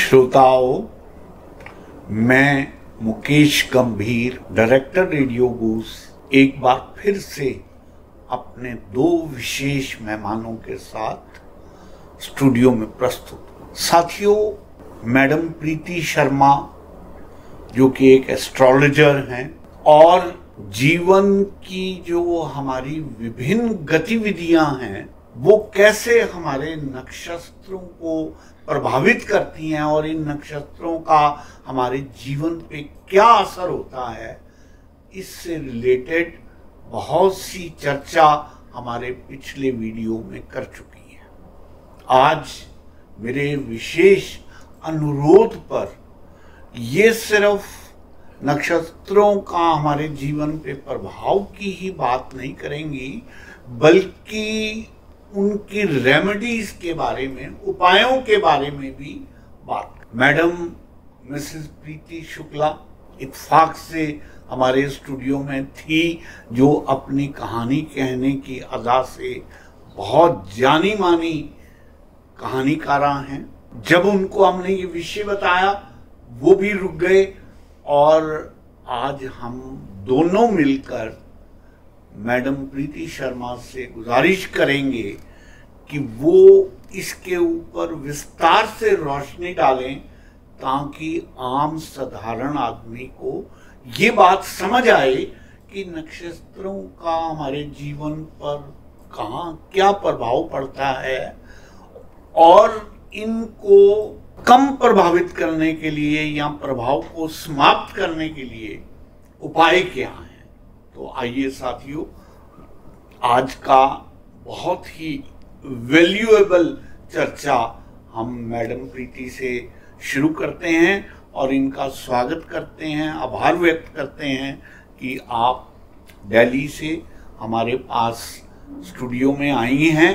श्रोताओं, मैं मुकेश गंभीर, डायरेक्टर रेडियो बूस्ट, एक बार फिर से अपने दो विशेष मेहमानों के साथ स्टूडियो में प्रस्तुत। साथियों, मैडम प्रीति शर्मा जो कि एक एस्ट्रोलॉजर हैं और जीवन की जो हमारी विभिन्न गतिविधियां हैं वो कैसे हमारे नक्षत्रों को प्रभावित करती हैं और इन नक्षत्रों का हमारे जीवन पे क्या असर होता है, इससे रिलेटेड बहुत सी चर्चा हमारे पिछले वीडियो में कर चुकी है। आज मेरे विशेष अनुरोध पर ये सिर्फ नक्षत्रों का हमारे जीवन पे प्रभाव की ही बात नहीं करेंगी, बल्कि उनकी रेमेडीज के बारे में, उपायों के बारे में भी बात। मैडम मिसेस प्रीति शुक्ला इत्तेफाक से हमारे स्टूडियो में थी, जो अपनी कहानी कहने की अदा से बहुत जानी मानी कहानीकारा हैं। जब उनको हमने ये विषय बताया वो भी रुक गए और आज हम दोनों मिलकर मैडम प्रीति शर्मा से गुजारिश करेंगे कि वो इसके ऊपर विस्तार से रोशनी डालें ताकि आम साधारण आदमी को ये बात समझ आए कि नक्षत्रों का हमारे जीवन पर कहाँ क्या प्रभाव पड़ता है और इनको कम प्रभावित करने के लिए या प्रभाव को समाप्त करने के लिए उपाय क्या हैं। तो आइए साथियों, आज का बहुत ही वैल्यूएबल चर्चा हम मैडम प्रीति से शुरू करते हैं और इनका स्वागत करते हैं, आभार व्यक्त करते हैं कि आप दिल्ली से हमारे पास स्टूडियो में आई हैं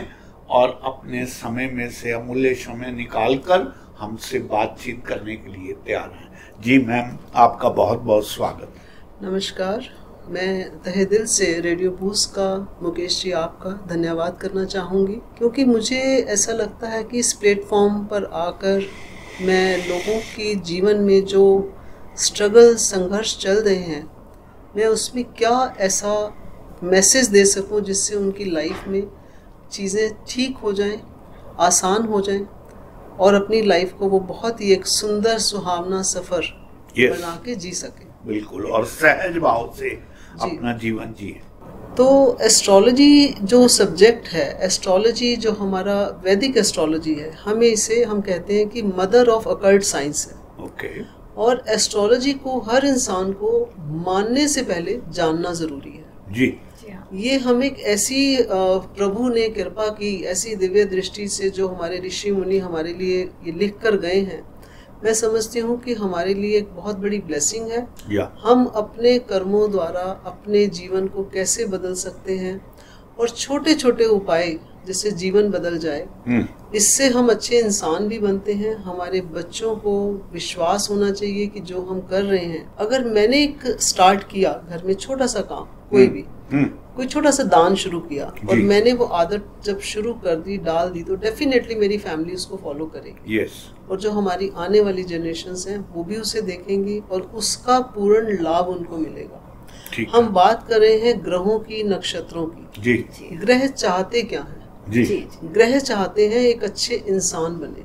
और अपने समय में से अमूल्य समय निकालकर हमसे बातचीत करने के लिए तैयार हैं। जी मैम, आपका बहुत बहुत स्वागत। नमस्कार, मैं तहे दिल से रेडियो बूस्ट का, मुकेश जी आपका धन्यवाद करना चाहूँगी, क्योंकि मुझे ऐसा लगता है कि इस प्लेटफॉर्म पर आकर मैं लोगों के जीवन में जो स्ट्रगल, संघर्ष चल रहे हैं, मैं उसमें क्या ऐसा मैसेज दे सकूं जिससे उनकी लाइफ में चीज़ें ठीक हो जाएं, आसान हो जाएं और अपनी लाइफ को वो बहुत ही एक सुंदर सुहावना सफ़र बना के जी सके। बिल्कुल, और सहज भाव से अपना जीवन जिए। तो एस्ट्रोलॉजी जो सब्जेक्ट है, एस्ट्रोलॉजी जो हमारा वैदिक एस्ट्रोलॉजी है, हमें इसे हम कहते हैं कि मदर ऑफ अकल्ट साइंस है। ओके। और एस्ट्रोलॉजी को हर इंसान को मानने से पहले जानना ज़रूरी है। जी। ये हम एक ऐसी प्रभु ने कृपा की, ऐसी दिव्य दृष्टि से जो हमारे ऋषि मुनि हमारे लिए ये लिख कर गए हैं, मैं समझती हूँ कि हमारे लिए एक बहुत बड़ी ब्लेसिंग है। हम अपने कर्मों द्वारा अपने जीवन को कैसे बदल सकते हैं और छोटे छोटे उपाय जिससे जीवन बदल जाए, इससे हम अच्छे इंसान भी बनते हैं। हमारे बच्चों को विश्वास होना चाहिए कि जो हम कर रहे हैं, अगर मैंने एक स्टार्ट किया घर में छोटा सा काम, कोई छोटा सा दान शुरू किया और मैंने वो आदत जब शुरू कर दी, डाल दी, तो डेफिनेटली मेरी फैमिली उसको फॉलो करेगी। और जो हमारी आने वाली जनरेशन्स हैं वो भी उसे देखेंगी और उसका पूर्ण लाभ उनको मिलेगा। हम बात कर रहे हैं ग्रहों की, नक्षत्रों की। ग्रह चाहते क्या हैं? ग्रह चाहते हैं एक अच्छे इंसान बने।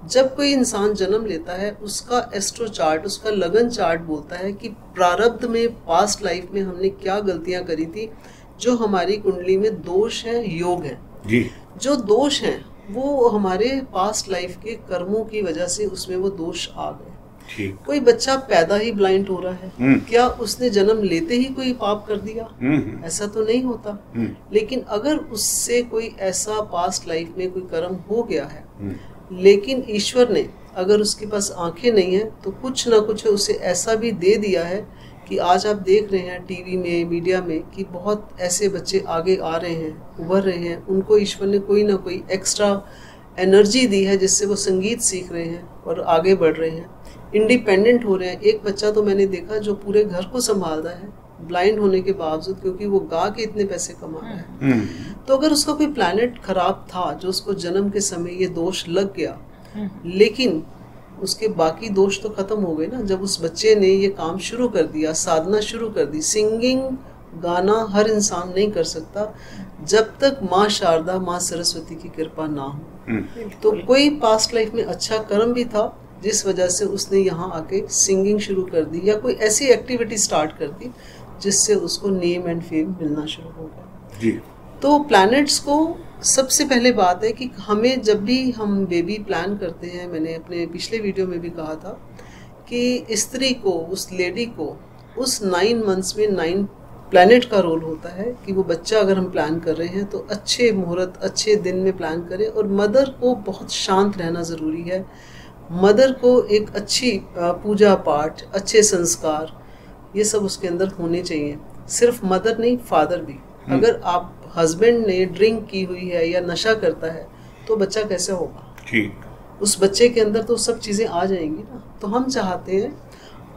जब कोई इंसान जन्म लेता है, उसका एस्ट्रो चार्ट, उसका लगन चार्ट बोलता है कि प्रारब्ध में, पास्ट लाइफ में हमने क्या गलतियां करी थी, जो हमारी कुंडली में दोष है, योग है। जो दोष हैं वो हमारे पास्ट लाइफ के कर्मों की वजह से उसमें वो दोष आ गए। कोई बच्चा पैदा ही ब्लाइंड हो रहा है, क्या उसने जन्म लेते ही कोई पाप कर दिया? ऐसा तो नहीं होता। लेकिन अगर उससे कोई ऐसा पास्ट लाइफ में कोई कर्म हो गया है, लेकिन ईश्वर ने अगर उसके पास आंखें नहीं है तो कुछ ना कुछ उसे ऐसा भी दे दिया है कि आज आप देख रहे हैं टीवी में, मीडिया में, कि बहुत ऐसे बच्चे आगे आ रहे हैं, उभर रहे हैं। उनको ईश्वर ने कोई ना कोई एक्स्ट्रा एनर्जी दी है जिससे वो संगीत सीख रहे हैं और आगे बढ़ रहे हैं, इंडिपेंडेंट हो रहे हैं। एक बच्चा तो मैंने देखा जो पूरे घर को संभाल रहा है ब्लाइंड होने के बावजूद, क्योंकि वो गा के इतने पैसे कमा रहा है। तो अगर उसका कोई प्लैनेट खराब था जो उसको जन्म के समय ये दोष लग गया, लेकिन उसके बाकी दोष तो खत्म हो गए ना। जब उस बच्चे ने ये काम शुरू कर दिया, साधना शुरू कर दी। सिंगिंग, गाना हर इंसान नहीं कर सकता जब तक माँ शारदा, माँ सरस्वती की कृपा ना हो। तो कोई पास्ट लाइफ में अच्छा कर्म भी था जिस वजह से उसने यहाँ आके सिंगिंग शुरू कर दी, या कोई ऐसी एक्टिविटी स्टार्ट कर दी जिससे उसको नेम एंड फेम मिलना शुरू हो गया जी। तो प्लैनेट्स को सबसे पहले बात है कि हमें जब भी हम बेबी प्लान करते हैं, मैंने अपने पिछले वीडियो में भी कहा था कि स्त्री को, उस लेडी को उस 9 मंथ्स में 9 प्लैनेट का रोल होता है कि वो बच्चा अगर हम प्लान कर रहे हैं तो अच्छे मुहूर्त, अच्छे दिन में प्लान करें। और मदर को बहुत शांत रहना ज़रूरी है। मदर को एक अच्छी पूजा पाठ, अच्छे संस्कार, ये सब उसके अंदर होने चाहिए। सिर्फ मदर नहीं, फादर भी। अगर आप हस्बैंड ने ड्रिंक की हुई है या नशा करता है तो बच्चा कैसे होगा? ठीक, उस बच्चे के अंदर तो सब चीज़ें आ जाएंगी ना। तो हम चाहते हैं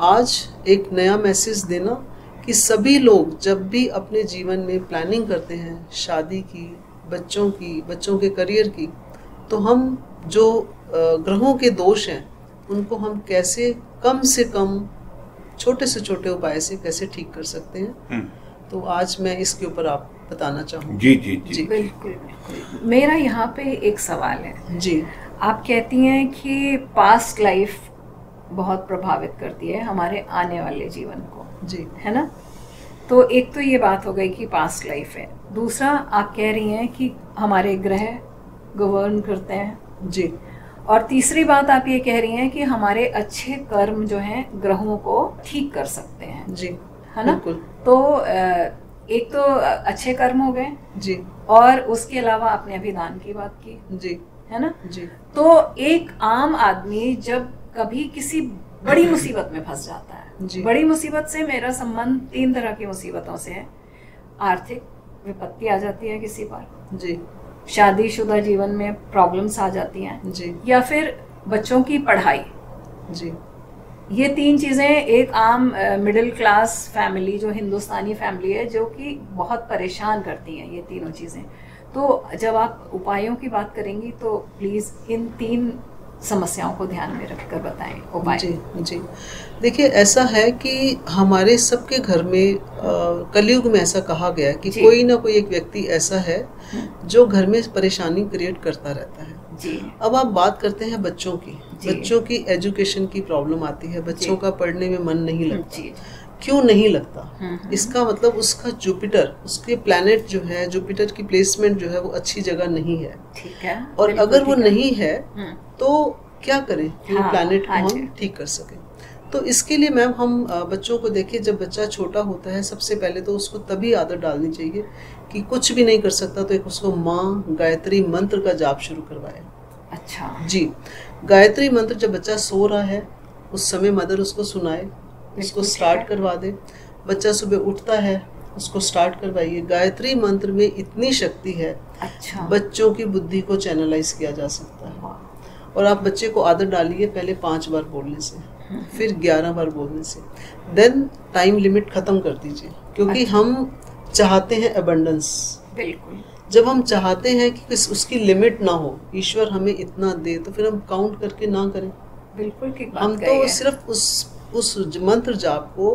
आज एक नया मैसेज देना कि सभी लोग जब भी अपने जीवन में प्लानिंग करते हैं, शादी की, बच्चों की, बच्चों के करियर की, तो हम जो ग्रहों के दोष हैं उनको हम कैसे कम से कम, छोटे से छोटे उपाय से कैसे ठीक कर सकते हैं। तो आज मैं इसके ऊपर आप बताना चाहूँगी। जी जी जी, जी। बिल्कुल। मेरा यहाँ पे एक सवाल है जी। आप कहती हैं कि पास्ट लाइफ बहुत प्रभावित करती है हमारे आने वाले जीवन को, जी, है ना? तो एक तो ये बात हो गई कि पास्ट लाइफ है। दूसरा, आप कह रही हैं कि हमारे ग्रह गवर्न करते हैं जी। और तीसरी बात आप ये कह रही हैं कि हमारे अच्छे कर्म जो हैं ग्रहों को ठीक कर सकते हैं जी, है ना? तो एक तो अच्छे कर्म हो गए जी, और उसके अलावा आपने अभी दान की बात की जी, है ना जी। तो एक आम आदमी जब कभी किसी बड़ी मुसीबत में फंस जाता है जी। बड़ी मुसीबत से मेरा संबंध 3 तरह की मुसीबतों से है। आर्थिक विपत्ति आ जाती है किसी पर जी, शादीशुदा जीवन में प्रॉब्लम्स आ जाती हैं जी, या फिर बच्चों की पढ़ाई जी। ये 3 चीज़ें एक आम मिडिल क्लास फैमिली, जो हिंदुस्तानी फैमिली है, जो कि बहुत परेशान करती हैं ये तीनों चीज़ें। तो जब आप उपायों की बात करेंगी तो प्लीज़ इन 3 समस्याओं को ध्यान में रखकर बताएं उपाय। जी जी। देखिए, ऐसा है कि हमारे सबके घर में कलयुग में ऐसा कहा गया है कि कोई ना कोई एक व्यक्ति ऐसा है जो घर में परेशानी क्रिएट करता रहता है जी। अब आप बात करते हैं बच्चों की। बच्चों की एजुकेशन की प्रॉब्लम आती है, बच्चों का पढ़ने में मन नहीं लगता। क्यों नहीं लगता? इसका मतलब उसका जुपिटर, उसके प्लैनेट जो है, जुपिटर की प्लेसमेंट जो है वो अच्छी जगह नहीं है। ठीक है। और अगर वो नहीं है तो क्या करें कि वो प्लैनेट को हम ठीक कर सकें? तो इसके लिए मैम हम बच्चों को देखिए, जब बच्चा छोटा होता है सबसे पहले तो उसको तभी आदत डालनी चाहिए कि कुछ भी नहीं कर सकता तो एक उसको माँ गायत्री मंत्र का जाप शुरू करवाए। अच्छा जी। गायत्री मंत्र जब बच्चा सो रहा है उस समय मदर उसको सुनाए, उसको स्टार्ट करवा दे। बच्चा सुबह उठता है उसको स्टार्ट करवाइए। गायत्री मंत्र में इतनी शक्ति है, अच्छा, बच्चों की बुद्धि को चैनलाइज किया जा सकता है। और आप बच्चे को आदत डालिए पहले 5 बार बोलने से, फिर 11 बार बोलने से, देन टाइम लिमिट खत्म कर दीजिए। क्योंकि अच्छा, हम चाहते हैं अबंडेंस। बिल्कुल। जब हम चाहते हैं कि उसकी लिमिट ना हो, ईश्वर हमें इतना दे, तो फिर हम काउंट करके ना करें। बिल्कुल ठीक बात हम तो सिर्फ उस मंत्र जाप को,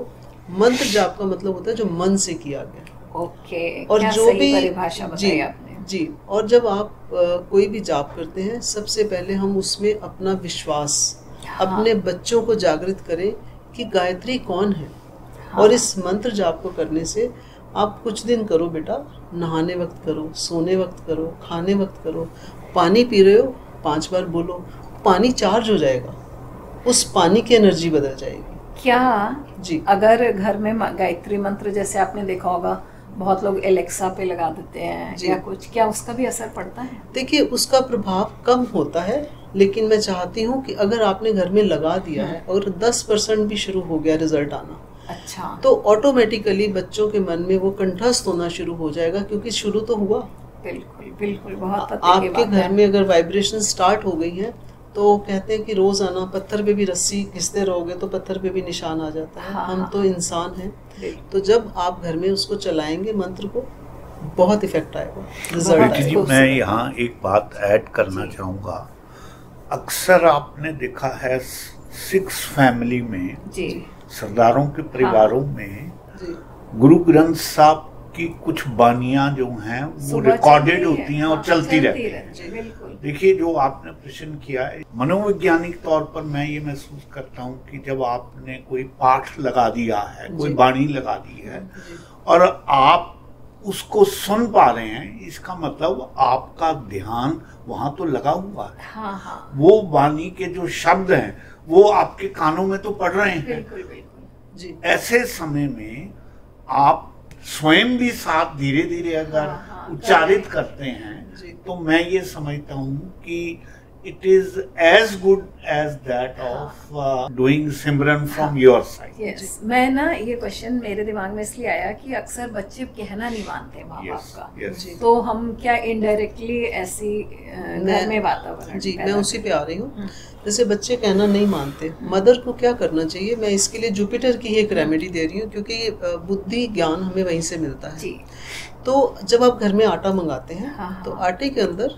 मंत्र जाप का मतलब होता है जो मन से किया गया। ओके। और क्या जो भी परिभाषा बताई आपने जी। और जब आप कोई भी जाप करते हैं सबसे पहले हम उसमें अपना विश्वास, अपने बच्चों को जागृत करें कि गायत्री कौन है। और इस मंत्र जाप को करने से आप कुछ दिन करो बेटा, नहाने वक्त करो, सोने वक्त करो, खाने वक्त करो। पानी पी रहे हो 5 बार बोलो, पानी चार्ज हो जाएगा, उस पानी की एनर्जी बदल जाएगी। क्या जी। अगर घर में गायत्री मंत्र, जैसे आपने देखा होगा बहुत लोग एलेक्सा पे लगा देते हैं या कुछ, क्या उसका भी असर पड़ता है? देखिए, उसका प्रभाव कम होता है, लेकिन मैं चाहती हूँ कि अगर आपने घर में लगा दिया है और 10% भी शुरू हो गया रिजल्ट आना, अच्छा, तो ऑटोमेटिकली बच्चों के मन में वो कंठस्थ होना शुरू हो जाएगा, क्योंकि शुरू तो हुआ। बिल्कुल बिल्कुल। बहुत आपके घर में अगर वाइब्रेशन स्टार्ट हो गई है तो कहते हैं कि रोज आना, पत्थर पे भी रस्सी घिसते रहोगे तो पत्थर पे भी निशान आ जाता है। हम तो इंसान हैं, तो जब आप घर में उसको चलाएंगे मंत्र को, बहुत इफेक्ट आएगा, रिजल्ट आएगा। मैं यहाँ एक बात ऐड करना चाहूँगा अक्सर आपने देखा है सिक्स फैमिली में जी, सरदारों के परिवारों में गुरु ग्रंथ साहब की कुछ बानियां जो हैं वो रिकॉर्डेड होती हैं और चलती रहती हैं। देखिए, जो आपने प्रश्न किया है, मनोवैज्ञानिक तौर पर मैं ये महसूस करता हूँ कि जब आपने कोई पाठ लगा दिया है, कोई बाणी लगा दी है और आप उसको सुन पा रहे हैं, इसका मतलब आपका ध्यान वहां तो लगा हुआ है। हाँ। वो वाणी के जो शब्द हैं वो आपके कानों में तो पड़ रहे हैं। बिल्कुल बिल्कुल जी। ऐसे समय में आप स्वयं भी साथ धीरे धीरे अगर उच्चारित करते हैं तो मैं ये समझता हूँ कि it is as good as that of doing Simran from your side. Yes. मैं ना ये क्वेश्चन मेरे दिमाग में इसलिए आया कि अक्सर बच्चे कहना नहीं मानते माँ बाप का, तो हम क्या इनडायरेक्टली ऐसी घर में वातावरण। जी, मैं उसी पे आ रही हूँ। जैसे बच्चे कहना नहीं मानते, मदर को क्या करना चाहिए, मैं इसके लिए जुपिटर की एक रेमेडी दे रही हूँ, क्योंकि बुद्धि ज्ञान हमें वहीं से मिलता है जी। तो जब आप घर में आटा मंगाते हैं तो आटे के अंदर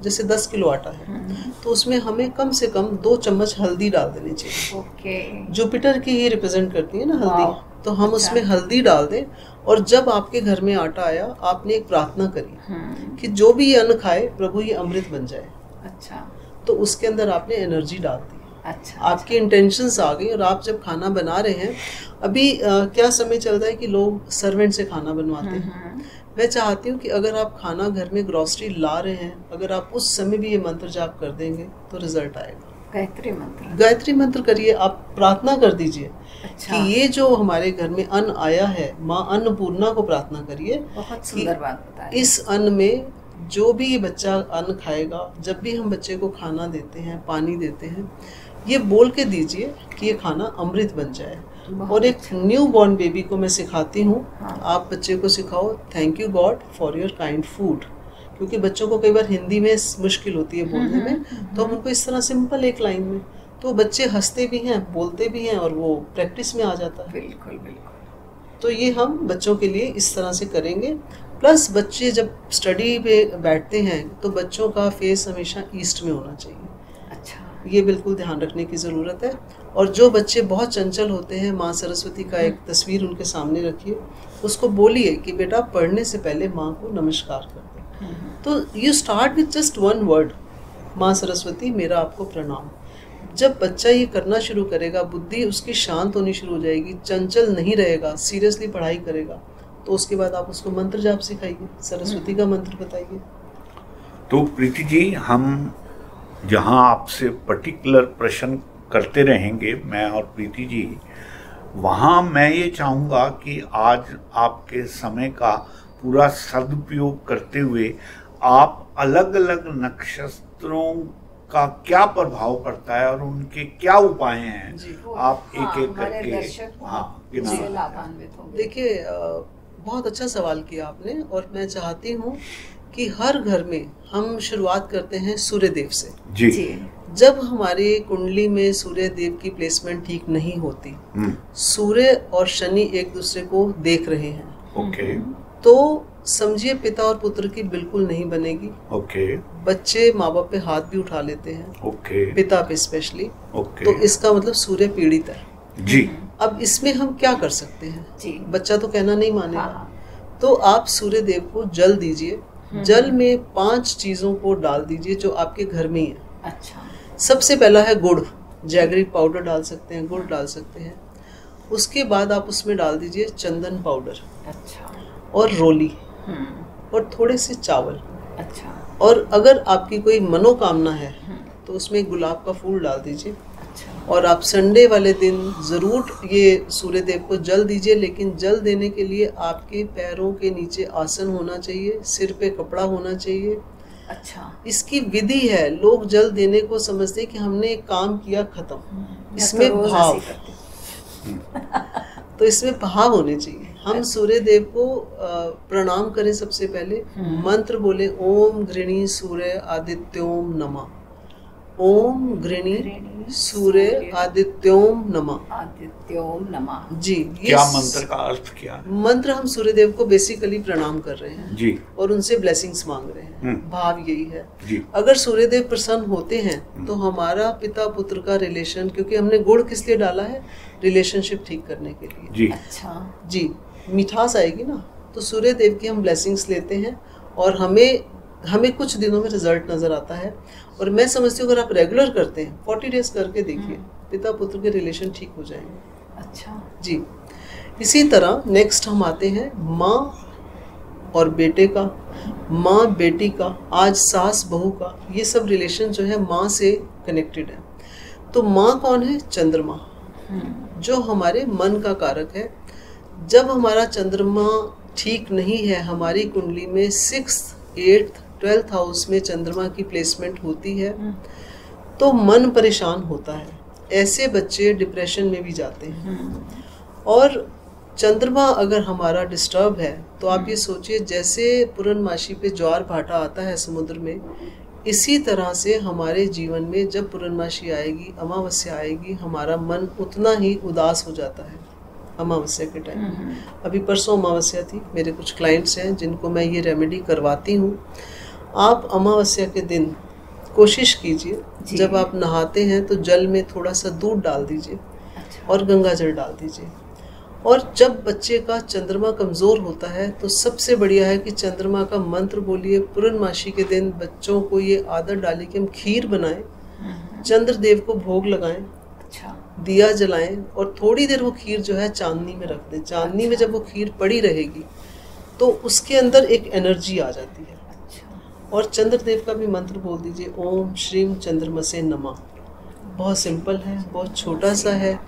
जैसे 10 किलो आटा है तो उसमें हमें कम से कम 2 चम्मच हल्दी डाल देनी चाहिए। ओके। जुपिटर की ये रिप्रेजेंट करती है ना हल्दी, तो हम उसमें हल्दी डाल दें और जब आपके घर में आटा आया आपने एक प्रार्थना करी कि जो भी ये अन्न खाए प्रभु ये अमृत बन जाए। अच्छा। तो उसके अंदर आपने एनर्जी डाल दी। अच्छा। आपकी इंटेंशंस आ गई और आप जब खाना बना रहे हैं, अभी क्या समय चल रहा है कि लोग सर्वेंट से खाना बनवाते हैं। मैं चाहती हूँ कि अगर आप खाना घर में ग्रोसरी ला रहे हैं, अगर आप उस समय भी ये मंत्र जाप कर देंगे तो रिजल्ट आएगा। गायत्री मंत्र करिए, आप प्रार्थना कर दीजिए। अच्छा। कि ये जो हमारे घर में अन्न आया है, माँ अन्नपूर्णा को प्रार्थना करिए। बहुत सुंदर बात बताई। इस अन्न में जो भी ये बच्चा अन्न खाएगा, जब भी हम बच्चे को खाना देते हैं, पानी देते हैं, ये बोल के दीजिए कि ये खाना अमृत बन जाए। और एक न्यू बॉर्न बेबी को मैं सिखाती हूँ, आप बच्चे को सिखाओ thank you God for your kind food, क्योंकि बच्चों को कई बार हिंदी में मुश्किल होती है बोलने में, तो हम उनको इस तरह सिंपल एक लाइन में, तो बच्चे हंसते भी हैं, बोलते भी हैं और वो प्रैक्टिस में आ जाता है। बिल्कुल बिल्कुल। तो ये हम बच्चों के लिए इस तरह से करेंगे। प्लस बच्चे जब स्टडी पे बैठते हैं तो बच्चों का फेस हमेशा ईस्ट में होना चाहिए। अच्छा। ये बिल्कुल ध्यान रखने की ज़रूरत है। और जो बच्चे बहुत चंचल होते हैं, माँ सरस्वती का एक तस्वीर उनके सामने रखिए, उसको बोलिए कि बेटा पढ़ने से पहले माँ को नमस्कार कर दे। तो you start with just 1 word, माँ सरस्वती मेरा आपको प्रणाम। जब बच्चा ये करना शुरू करेगा, बुद्धि उसकी शांत होनी शुरू हो जाएगी, चंचल नहीं रहेगा, सीरियसली पढ़ाई करेगा, तो उसके बाद आप उसको मंत्र जाप सिखाइए, सरस्वती का मंत्र बताइए। तो प्रीति जी, हम जहाँ आपसे पर्टिकुलर प्रश्न करते रहेंगे मैं और प्रीति जी, वहाँ मैं ये चाहूँगा कि आज आपके समय का पूरा सदुपयोग करते हुए आप अलग अलग नक्षत्रों का क्या प्रभाव पड़ता है और उनके क्या उपाय हैं, आप एक एक करके लाभान्वित होंगे। देखिए, बहुत अच्छा सवाल किया आपने, और मैं चाहती हूँ कि हर घर में हम शुरुआत करते हैं सूर्य देव से। जी। जब हमारे कुंडली में सूर्य देव की प्लेसमेंट ठीक नहीं होती, सूर्य और शनि एक दूसरे को देख रहे हैं, ओके, तो समझिए पिता और पुत्र की बिल्कुल नहीं बनेगी। ओके। बच्चे माँ बाप पे हाथ भी उठा लेते हैं, ओके, पिता पे स्पेशली, ओके, तो इसका मतलब सूर्य पीड़ित है जी। अब इसमें हम क्या कर सकते हैं जी? बच्चा तो कहना नहीं मानेगा। तो आप सूर्य देव को जल दीजिए, जल में 5 चीजों को डाल दीजिए जो आपके घर में ही है। अच्छा। सबसे पहला है गुड़, जैगरी पाउडर डाल सकते हैं, गुड़ डाल सकते हैं। उसके बाद आप उसमें डाल दीजिए चंदन पाउडर। अच्छा। और रोली और थोड़े से चावल। अच्छा। और अगर आपकी कोई मनोकामना है तो उसमें गुलाब का फूल डाल दीजिए। अच्छा। और आप संडे वाले दिन ज़रूर ये सूर्य देव को जल दीजिए, लेकिन जल देने के लिए आपके पैरों के नीचे आसन होना चाहिए, सिर पे कपड़ा होना चाहिए। अच्छा। इसकी विधि है, लोग जल देने को समझते हैं कि हमने एक काम किया खत्म, इसमें भाव तो इसमें भाव होने चाहिए। हम सूर्य देव को प्रणाम करें, सबसे पहले मंत्र बोले ओम घृणी सूर्य आदित्योम नमः। ओम गृणी सूर्य आदित्योम नमः। आदित्योम नमः जी। क्या मंत्र का अर्थ क्या है? मंत्र हम सूर्यदेव को बेसिकली प्रणाम कर रहे हैं जी, और उनसे ब्लेसिंग्स मांग रहे हैं। भाव यही है जी। अगर सूर्यदेव प्रसन्न होते हैं तो हमारा पिता पुत्र का रिलेशन, क्योंकि हमने गुड़ किस लिए डाला है, रिलेशनशिप ठीक करने के लिए जी। अच्छा जी, मिठास आएगी ना, तो सूर्यदेव की हम ब्लेसिंग्स लेते हैं और हमें कुछ दिनों में रिजल्ट नजर आता है। और मैं समझती हूँ अगर आप रेगुलर करते हैं 40 डेज करके देखिए, पिता पुत्र के रिलेशन ठीक हो जाएंगे। अच्छा जी। इसी तरह नेक्स्ट हम आते हैं माँ और बेटे का, माँ बेटी का, आज सास बहू का, ये सब रिलेशन जो है माँ से कनेक्टेड है। तो माँ कौन है? चंद्रमा, जो हमारे मन का कारक है। जब हमारा चंद्रमा ठीक नहीं है, हमारी कुंडली में 6th, 8th, 12th हाउस में चंद्रमा की प्लेसमेंट होती है, तो मन परेशान होता है। ऐसे बच्चे डिप्रेशन में भी जाते हैं। और चंद्रमा अगर हमारा डिस्टर्ब है तो आप ये सोचिए, जैसे पूर्णमासी पे ज्वार भाटा आता है समुद्र में, इसी तरह से हमारे जीवन में जब पूर्णमासी आएगी, अमावस्या आएगी, हमारा मन उतना ही उदास हो जाता है अमावस्या के टाइम। अभी परसों अमावस्या थी, मेरे कुछ क्लाइंट्स हैं जिनको मैं ये रेमेडी करवाती हूँ। आप अमावस्या के दिन कोशिश कीजिए, जब आप नहाते हैं तो जल में थोड़ा सा दूध डाल दीजिए और गंगा जल डाल दीजिए। और जब बच्चे का चंद्रमा कमज़ोर होता है तो सबसे बढ़िया है कि चंद्रमा का मंत्र बोलिए। पूर्णमासी के दिन बच्चों को ये आदत डाली कि हम खीर बनाएं, चंद्रदेव को भोग लगाएं, दिया जलाएं और थोड़ी देर वो खीर जो है चांदनी में रख दें। चांदनी में जब वो खीर पड़ी रहेगी तो उसके अंदर एक एनर्जी आ जाती है। और चंद्रदेव का भी मंत्र बोल दीजिए, ओम श्रीम चंद्रमसे नमः। बहुत सिंपल है, बहुत छोटा सा है।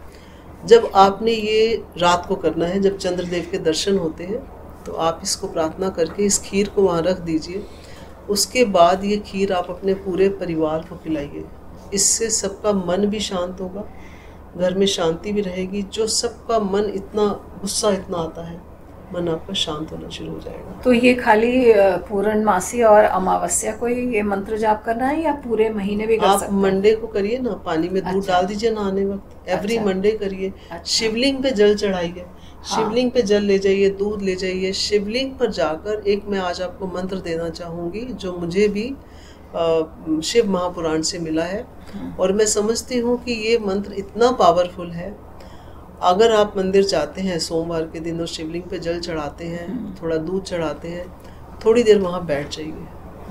जब आपने ये रात को करना है, जब चंद्रदेव के दर्शन होते हैं, तो आप इसको प्रार्थना करके इस खीर को वहाँ रख दीजिए। उसके बाद ये खीर आप अपने पूरे परिवार को खिलाइए। इससे सबका मन भी शांत होगा, घर में शांति भी रहेगी। जो सबका मन इतना गुस्सा इतना आता है, मन आपका शांत होना शुरू हो जाएगा। तो ये खाली पूर्णमासी और अमावस्या को ये मंत्र जाप करना है या पूरे महीने भी कर सकते हैं? आप मंडे को करिए ना, पानी में दूध डाल दीजिए नहाने वक्त, एवरी मंडे करिए। शिवलिंग पे जल चढ़ाइए, शिवलिंग पे जल ले जाइए, दूध ले जाइए। शिवलिंग पर जाकर एक मैं आज आपको मंत्र देना चाहूँगी जो मुझे भी शिव महापुराण से मिला है, और मैं समझती हूँ कि ये मंत्र इतना पावरफुल है। अगर आप मंदिर जाते हैं सोमवार के दिन और शिवलिंग पे जल चढ़ाते हैं, थोड़ा दूध चढ़ाते हैं, थोड़ी देर वहाँ बैठ जाइए,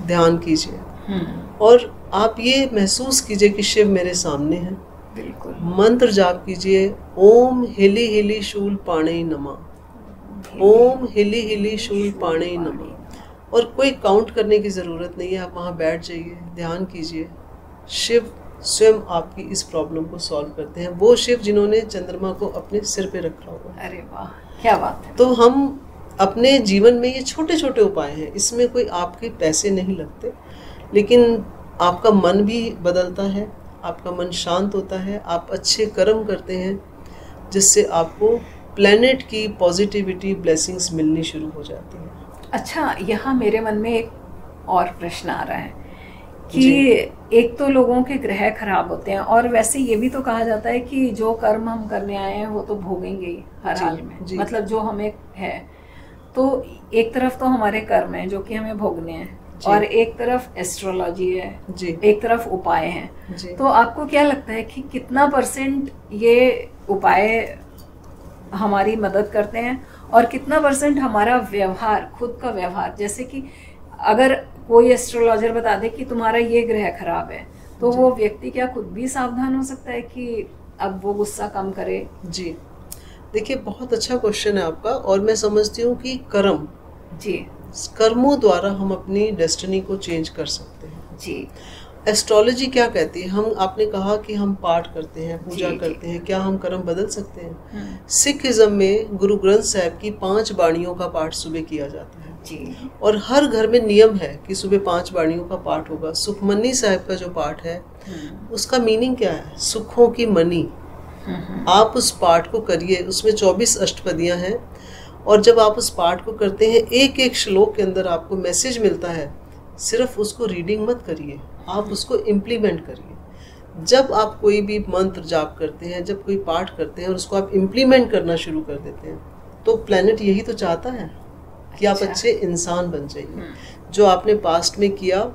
ध्यान कीजिए और आप ये महसूस कीजिए कि शिव मेरे सामने हैं। बिल्कुल। मंत्र जाप कीजिए, ओम हिली हिली शूल पाणे नमः, ओम हिली हिली शूल पाणे नमः। और कोई काउंट करने की ज़रूरत नहीं है, आप वहाँ बैठ जाइए, ध्यान कीजिए। शिव स्वयं आपकी इस प्रॉब्लम को सॉल्व करते हैं। वो शिव जिन्होंने चंद्रमा को अपने सिर पे रखा हुआ है। अरे वाह, क्या बात है। तो हम अपने जीवन में ये छोटे छोटे उपाय हैं, इसमें कोई आपके पैसे नहीं लगते, लेकिन आपका मन भी बदलता है, आपका मन शांत होता है, आप अच्छे कर्म करते हैं, जिससे आपको प्लेनेट की पॉजिटिविटी ब्लेसिंग्स मिलनी शुरू हो जाती है। अच्छा, यहाँ मेरे मन में एक और प्रश्न आ रहा है कि एक तो लोगों के ग्रह खराब होते हैं, और वैसे ये भी तो कहा जाता है कि जो कर्म हम करने आए हैं वो तो भोगेंगे ही हर हाल में। मतलब जो हमें है, तो एक तरफ तो हमारे कर्म हैं जो कि हमें भोगने हैं, और एक तरफ एस्ट्रोलॉजी है, एक तरफ उपाय हैं। तो आपको क्या लगता है कि कितना % ये उपाय हमारी मदद करते हैं और कितना % हमारा व्यवहार, खुद का व्यवहार? जैसे कि अगर कोई एस्ट्रोलॉजर बता दे कि तुम्हारा ये ग्रह खराब है, तो वो व्यक्ति क्या खुद भी सावधान हो सकता है कि अब वो गुस्सा कम करे? जी, देखिए बहुत अच्छा क्वेश्चन है आपका, और मैं समझती हूँ कि कर्म, कर्मों द्वारा हम अपनी डेस्टिनी को चेंज कर सकते हैं। जी। एस्ट्रोलॉजी क्या कहती है? हम, आपने कहा कि हम पाठ करते हैं, पूजा करते हैं, क्या हम कर्म बदल सकते हैं? सिखिज्म में गुरु ग्रंथ साहिब की 5 बाणियों का पाठ सुबह किया जाता है जी। और हर घर में नियम है कि सुबह 5 बाणियों का पाठ होगा। सुखमनी साहिब का जो पाठ है, उसका मीनिंग क्या है? सुखों की मनी। आप उस पाठ को करिए, उसमें 24 अष्टपदियां हैं, और जब आप उस पाठ को करते हैं, एक एक श्लोक के अंदर आपको मैसेज मिलता है। सिर्फ उसको रीडिंग मत करिए, आप उसको इम्प्लीमेंट करिए। जब आप कोई भी मंत्र जाप करते हैं, जब कोई पाठ करते हैं और उसको आप इम्प्लीमेंट करना शुरू कर देते हैं, तो प्लेनेट यही तो चाहता है कि आप अच्छे इंसान बन जाइए। जो आपने पास्ट में किया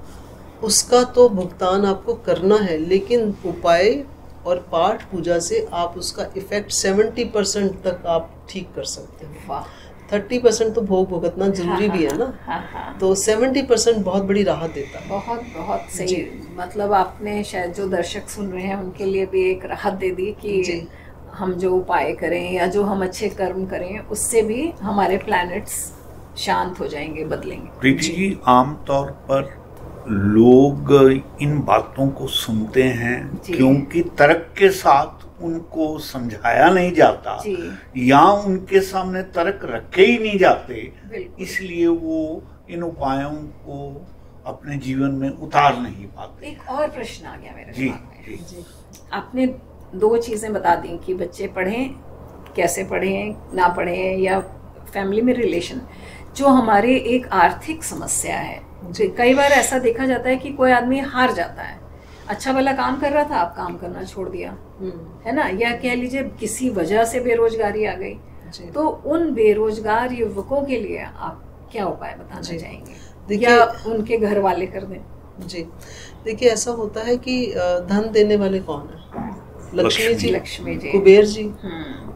उसका तो भुगतान आपको करना है, लेकिन उपाय और पाठ पूजा से आप उसका इफेक्ट 70% तक आप ठीक कर सकते हैं। 30% तो भोग भुगतना जरूरी भी है ना, तो 70% बहुत बड़ी राहत देता है। बहुत बहुत सही, मतलब आपने शायद जो दर्शक सुन रहे हैं उनके लिए भी एक राहत दे दी कि हम जो उपाय करें या जो हम अच्छे कर्म करें उससे भी हमारे प्लैनेट्स शांत हो जाएंगे, बदलेंगे। प्रीति जी, आमतौर पर लोग इन बातों को सुनते हैं क्योंकि तर्क के साथ उनको समझाया नहीं जाता या उनके सामने तर्क रखे ही नहीं जाते, इसलिए वो इन उपायों को अपने जीवन में उतार नहीं पाते। एक और प्रश्न आ गया मेरे दिमाग में। जी। आपने 2 चीजें बता दी कि बच्चे पढ़ें, कैसे पढ़ें, ना पढ़ें, या फैमिली में रिलेशन। जो हमारे एक आर्थिक समस्या है, कई बार ऐसा देखा जाता है कि कोई आदमी हार जाता है, अच्छा भला काम कर रहा था, आप काम करना छोड़ दिया, है ना, या कह लीजिए किसी वजह से बेरोजगारी आ गई, तो उन बेरोजगार युवकों के लिए आप क्या उपाय बताना चाहेंगे या उनके घर वाले कर दें? जी देखिए, ऐसा होता है कि धन देने वाले कौन है? लक्ष्मी जी, कुबेर जी।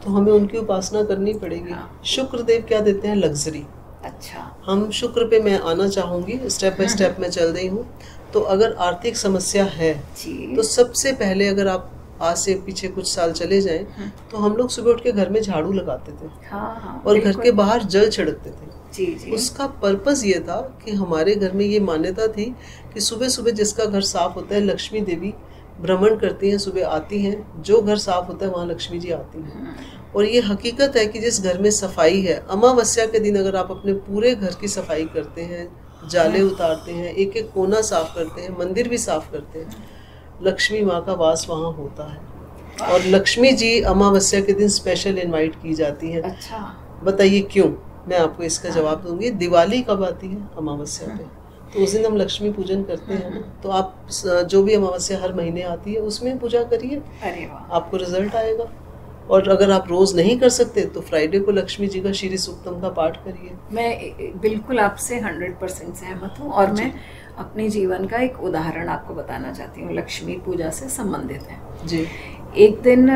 तो हमें उनकी उपासना करनी पड़ेगी। शुक्र देव क्या देते हैं? लग्जरी। अच्छा, हम शुक्र पे मैं आना चाहूंगी, स्टेप बाय स्टेप मैं चल रही हूँ। तो अगर आर्थिक समस्या है तो सबसे पहले अगर आप आज से पीछे कुछ साल चले जाएं तो हम लोग सुबह उठ के घर में झाड़ू लगाते थे और घर के बाहर जल छिड़कते थे। उसका पर्पस ये था कि हमारे घर में ये मान्यता थी कि सुबह सुबह जिसका घर साफ होता है, लक्ष्मी देवी भ्रमण करती हैं, सुबह आती हैं। जो घर साफ होता है वहाँ लक्ष्मी जी आती हैं। और ये हकीकत है कि जिस घर में सफाई है, अमावस्या के दिन अगर आप अपने पूरे घर की सफाई करते हैं, जाले उतारते हैं, एक एक कोना साफ करते हैं, मंदिर भी साफ करते हैं, लक्ष्मी माँ का वास वहाँ होता है। और लक्ष्मी जी अमावस्या के दिन स्पेशल इनवाइट की जाती है। अच्छा, बताइए क्यों? मैं आपको इसका जवाब दूंगी। दिवाली कब आती है? अमावस्या पे। तो उस दिन हम लक्ष्मी पूजन करते हैं। तो आप जो भी अमावस्या हर महीने आती है उसमें पूजा करिए, आपको रिजल्ट आएगा। और अगर आप रोज नहीं कर सकते तो फ्राइडे को लक्ष्मी जी का श्री सूक्तम का पाठ करिए। मैं बिल्कुल आपसे 100% सहमत हूँ और मैं अपने जीवन का एक उदाहरण आपको बताना चाहती हूँ, लक्ष्मी पूजा से संबंधित है जी। एक दिन